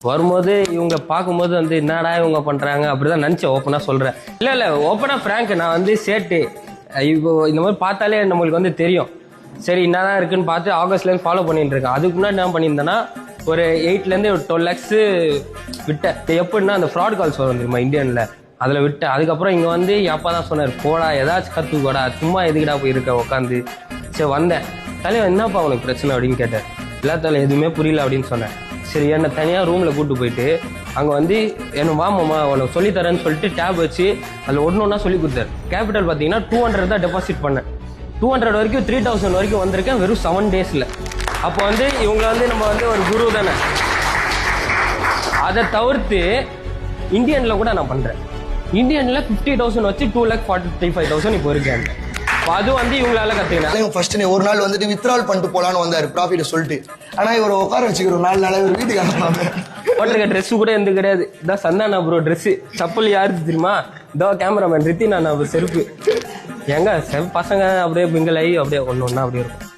வரும்போது இவங்க பார்க்கும்போது வந்து என்னடா இவங்க பண்றாங்க அப்படிதான் நினைச்சேன். ஓப்பனா சொல்றேன். இல்ல ஓப்பனா பிராங்க். நான் வந்து சேட்டு இப்போ இந்த மாதிரி பார்த்தாலே நம்மளுக்கு வந்து தெரியும். சரி என்னதான் இருக்குன்னு பார்த்து ஆகஸ்ட்லேருந்து ஃபாலோ பண்ணிட்டு இருக்கேன். அதுக்கு முன்னாடி என்ன பண்ணியிருந்தேன்னா ஒரு 8லேருந்து 12 lakhs விட்டேன். எப்படின்னா அந்த ஃப்ராட் கால்ஸ் வரும் தெரியுமா இந்தியன்ல, அதில் விட்டேன். அதுக்கப்புறம் இங்கே வந்து என் அப்பா தான் சொன்னார், போடா ஏதாச்சும் கற்றுக்கோடா, சும்மா எதுக்கிடா போயிருக்க உட்காந்து. சரி வந்தேன். தலைவன் என்னப்பா உனக்கு பிரச்சனை அப்படின்னு கேட்டார். எல்லாத்தால எதுவுமே புரியல அப்படின்னு சொன்னேன். சரி என்னை தனியாக ரூமில் கூப்பிட்டு போயிட்டு அங்கே வந்து என்ன வாமாம்மா உனக்கு சொல்லித்தரேன்னு சொல்லிட்டு டேப் வச்சு அதில் ஒன்றா சொல்லி கொடுத்தாரு. கேபிட்டல் பார்த்தீங்கன்னா 200 தான் டெபாசிட் பண்ணேன். 200 வரைக்கும் 3000 வரைக்கும் வந்திருக்கேன் வெறும் 7 daysல. அப்போ வந்து இவங்களை வந்து நம்ம வந்து ஒரு குரு தானே. அதை தவிர்த்து இந்தியனில் கூட நான் பண்ணுறேன். இந்தியனில் 50,000 வச்சு 2,45,000 இப்போ இருக்கேன். அது வந்து இவங்களால கத்துக்கினேன். ஃபர்ஸ்ட் ஒரு நாள் வந்துட்டு வித்ட்ரால் பண்ணிட்டு போலான்னு வந்தாரு ப்ராஃபிட் சொல்லிட்டு. ஆனா இவர் உட்கார வச்சுக்கிறோம் 4 நாளா இவர் வீட்டுக்கு அனுப்பாம. போட்டிருக்க ட்ரெஸ் கூட எந்த கிடையாது. இதான் சந்தானா ப்ரோ ட்ரெஸ். சப்பல் யாருக்கு தெரியுமா? இதோ கேமராமேன் ரித்தினா செருப்பு. எங்க பசங்க அப்படியே பிங்கல் ஆகி அப்படியே ஒன்று ஒன்றா அப்படியே இருக்கும்.